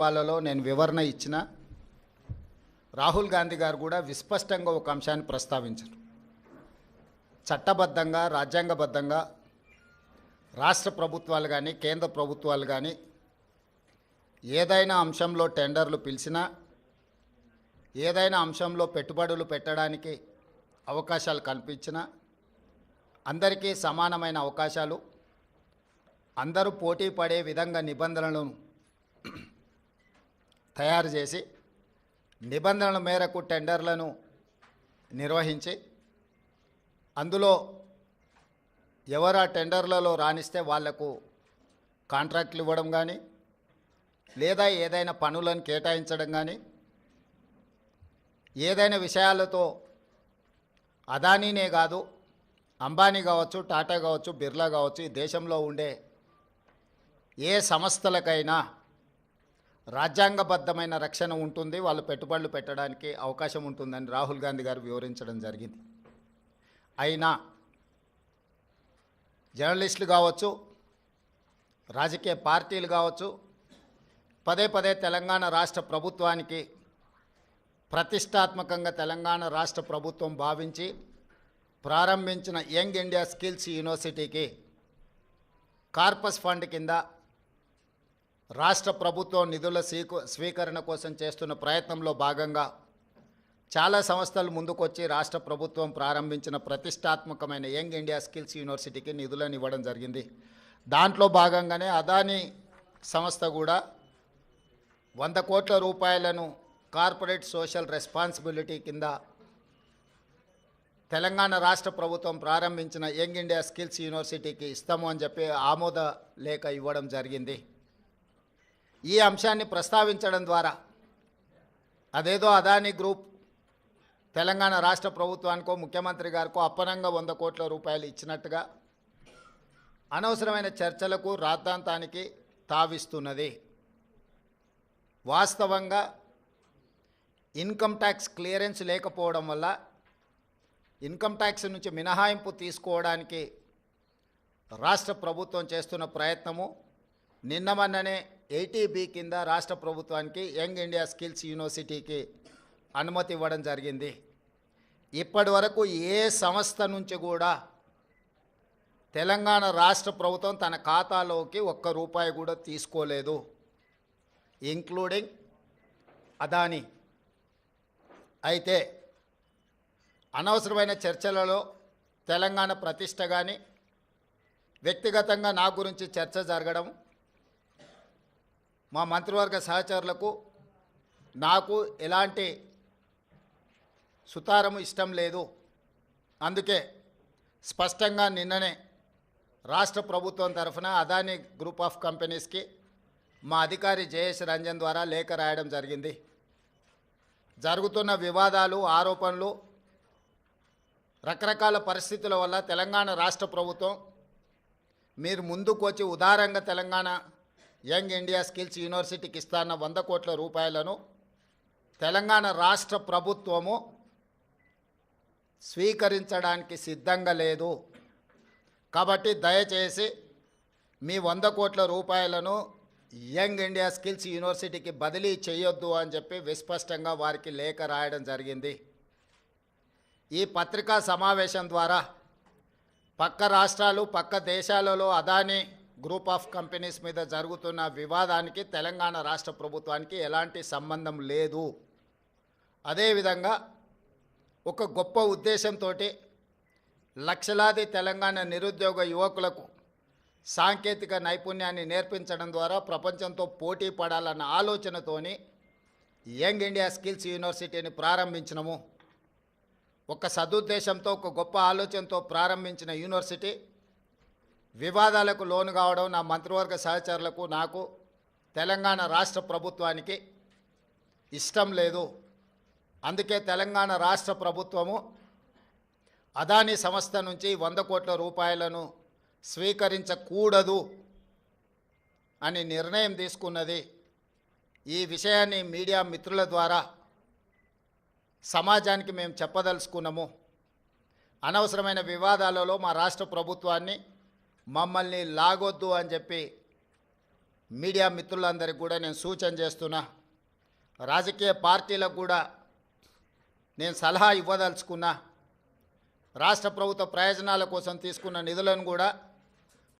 వాళ్ళలో నేను వివరణ ఇచ్చిన రాహుల్ గాంధీ గారు కూడా విస్పష్టంగా ఒక అంశాన్ని ప్రస్తావించారు. చట్టబద్ధంగా రాజ్యాంగబద్ధంగా రాష్ట్ర ప్రభుత్వాలు కానీ కేంద్ర ప్రభుత్వాలు కానీ ఏదైనా అంశంలో టెండర్లు పిలిచినా ఏదైనా అంశంలో పెట్టుబడులు పెట్టడానికి అవకాశాలు కల్పించినా అందరికీ సమానమైన అవకాశాలు, అందరూ పోటీ పడే విధంగా నిబంధనలను తయారు చేసి నిబంధనల మేరకు టెండర్లను నిర్వహించి అందులో ఎవరు ఆ టెండర్లలో రాణిస్తే వాళ్లకు కాంట్రాక్ట్లు ఇవ్వడం కానీ లేదా ఏదైనా పనులను కేటాయించడం కానీ ఏదైనా విషయాలతో అదానీనే కాదు అంబానీ కావచ్చు, టాటా కావచ్చు, బిర్లా కావచ్చు, ఈ దేశంలో ఉండే ఏ సంస్థలకైనా రాజ్యాంగబద్ధమైన రక్షణ ఉంటుంది, వాళ్ళు పెట్టుబడులు పెట్టడానికి అవకాశం ఉంటుందని రాహుల్ గాంధీ గారు వివరించడం జరిగింది. అయినా జర్నలిస్టులు కావచ్చు, రాజకీయ పార్టీలు కావచ్చు, పదే పదే తెలంగాణ రాష్ట్ర ప్రభుత్వానికి ప్రతిష్టాత్మకంగా తెలంగాణ రాష్ట్ర ప్రభుత్వం భావించి ప్రారంభించిన యంగ్ ఇండియా స్కిల్స్ యూనివర్సిటీకి కార్పస్ ఫండ్ కింద రాష్ట్ర ప్రభుత్వం నిధుల స్వీకరణ కోసం చేస్తున్న ప్రయత్నంలో భాగంగా చాలా సంస్థలు ముందుకొచ్చి రాష్ట్ర ప్రభుత్వం ప్రారంభించిన ప్రతిష్టాత్మకమైన యంగ్ ఇండియా స్కిల్స్ యూనివర్సిటీకి నిధులను ఇవ్వడం జరిగింది. దాంట్లో భాగంగానే అదానీ సంస్థ కూడా 100 కోట్ల రూపాయలను కార్పొరేట్ సోషల్ రెస్పాన్సిబిలిటీ కింద తెలంగాణ రాష్ట్ర ప్రభుత్వం ప్రారంభించిన యంగ్ ఇండియా స్కిల్స్ యూనివర్సిటీకి ఇస్తాము అని చెప్పి ఆమోద లేఖ ఇవ్వడం జరిగింది. ఈ అంశాన్ని ప్రస్తావించడం ద్వారా అదేదో అదానీ గ్రూప్ తెలంగాణ రాష్ట్ర ప్రభుత్వానికో ముఖ్యమంత్రి గారికో అప్పనంగా 100 కోట్ల రూపాయలు ఇచ్చినట్టుగా అనవసరమైన చర్చలకు రాద్ధాంతానికి తావిస్తున్నది. వాస్తవంగా ఇన్కమ్ ట్యాక్స్ క్లియరెన్స్ లేకపోవడం వల్ల ఇన్కమ్ ట్యాక్స్ నుంచి మినహాయింపు తీసుకోవడానికి రాష్ట్ర ప్రభుత్వం చేస్తున్న ప్రయత్నము నిన్న మొన్ననే 80B కింద రాష్ట్ర ప్రభుత్వానికి యంగ్ ఇండియా స్కిల్స్ యూనివర్సిటీకి అనుమతి ఇవ్వడం జరిగింది. ఇప్పటి వరకు ఏ సంస్థ నుంచి కూడా తెలంగాణ రాష్ట్ర ప్రభుత్వం తన ఖాతాలోకి ₹1 కూడా తీసుకోలేదు, ఇంక్లూడింగ్ అదానీ. అయితే అనవసరమైన చర్చలలో తెలంగాణ ప్రతిష్ట కానీ వ్యక్తిగతంగా నా గురించి చర్చ జరగడం మా మంత్రివర్గ సహచరులకు నాకు ఎలాంటి సుతారము ఇష్టం లేదు. అందుకే స్పష్టంగా నిన్ననే రాష్ట్ర ప్రభుత్వం తరఫున అదానీ గ్రూప్ ఆఫ్ కంపెనీస్కి మా అధికారి జయేష్ రంజన్ ద్వారా లేఖ రాయడం జరిగింది. జరుగుతున్న వివాదాలు, ఆరోపణలు, రకరకాల పరిస్థితుల వల్ల తెలంగాణ రాష్ట్ర ప్రభుత్వం మీరు ముందుకు వచ్చి ఉదారంగా తెలంగాణ యంగ్ ఇండియా స్కిల్స్ యూనివర్సిటీకి ఇస్తాన్న 100 కోట్ల రూపాయలను తెలంగాణ రాష్ట్ర ప్రభుత్వము స్వీకరించడానికి సిద్ధంగా లేదు. కాబట్టి దయచేసి మీ 100 కోట్ల రూపాయలను యంగ్ ఇండియా స్కిల్స్ యూనివర్సిటీకి బదిలీ చేయొద్దు అని చెప్పి విస్పష్టంగా వారికి లేఖ రాయడం జరిగింది. ఈ పత్రికా సమావేశం ద్వారా పక్క రాష్ట్రాలు, పక్క దేశాలలో అదానీ గ్రూప్ ఆఫ్ కంపెనీస్ మీద జరుగుతున్న వివాదానికి తెలంగాణ రాష్ట్ర ప్రభుత్వానికి ఎలాంటి సంబంధం లేదు. అదేవిధంగా ఒక గొప్ప ఉద్దేశంతో లక్షలాది తెలంగాణ నిరుద్యోగ యువకులకు సాంకేతిక నైపుణ్యాన్ని నేర్పించడం ద్వారా ప్రపంచంతో పోటీ పడాలన్న ఆలోచనతోని యంగ్ ఇండియా స్కిల్స్ యూనివర్సిటీని ప్రారంభించినము. ఒక సదుద్దేశంతో, ఒక గొప్ప ఆలోచనతో ప్రారంభించిన యూనివర్సిటీ వివాదాలకు లోను కావడం నా మంత్రివర్గ సహచరులకు, నాకు, తెలంగాణ రాష్ట్ర ప్రభుత్వానికి ఇష్టం లేదు. అందుకే తెలంగాణ రాష్ట్ర ప్రభుత్వము అదానీ సంస్థ నుంచి 100 కోట్ల రూపాయలను స్వీకరించకూడదు అని నిర్ణయం తీసుకున్నది. ఈ విషయాన్ని మీడియా మిత్రుల ద్వారా సమాజానికి మేము చెప్పదలుచుకున్నాము. అనవసరమైన వివాదాలలో మా రాష్ట్ర ప్రభుత్వాన్ని మమ్మల్ని లాగొద్దు అని చెప్పి మీడియా మిత్రులందరికీ కూడా నేను సూచన చేస్తున్నా, రాజకీయ పార్టీలకు కూడా నేను సలహా ఇవ్వదలుచుకున్నా. రాష్ట్ర ప్రభుత్వ ప్రయోజనాల కోసం తీసుకున్న నిధులను కూడా